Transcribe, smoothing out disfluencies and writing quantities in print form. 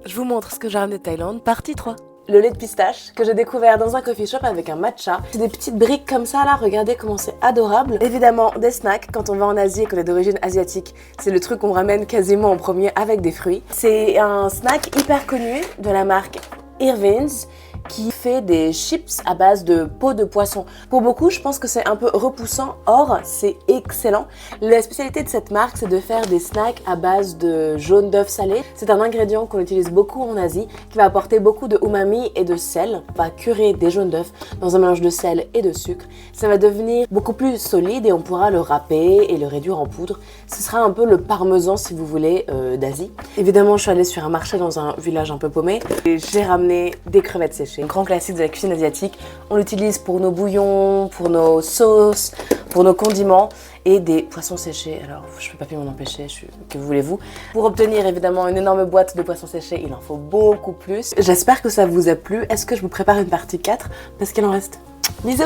Je vous montre ce que j'ai ramené de Thaïlande, partie 3. Le lait de pistache que j'ai découvert dans un coffee shop avec un matcha. C'est des petites briques comme ça là, regardez comment c'est adorable. Évidemment des snacks quand on va en Asie et qu'on est d'origine asiatique. C'est le truc qu'on ramène quasiment en premier avec des fruits. C'est un snack hyper connu de la marque Irvins qui fait des chips à base de peau de poisson. Pour beaucoup, je pense que c'est un peu repoussant, or c'est excellent. La spécialité de cette marque, c'est de faire des snacks à base de jaune d'œuf salé. C'est un ingrédient qu'on utilise beaucoup en Asie, qui va apporter beaucoup de umami et de sel. On va curer des jaunes d'œufs dans un mélange de sel et de sucre. Ça va devenir beaucoup plus solide et on pourra le râper et le réduire en poudre. Ce sera un peu le parmesan, si vous voulez, d'Asie. Évidemment, je suis allée sur un marché dans un village un peu paumé et j'ai ramené des crevettes séchées. Un grand classique de la cuisine asiatique. On l'utilise pour nos bouillons, pour nos sauces, pour nos condiments et des poissons séchés. Alors, je peux pas plus m'en empêcher, que voulez-vous. Pour obtenir évidemment une énorme boîte de poissons séchés, il en faut beaucoup plus. J'espère que ça vous a plu. Est-ce que je vous prépare une partie 4 parce qu'il en reste. Bisous!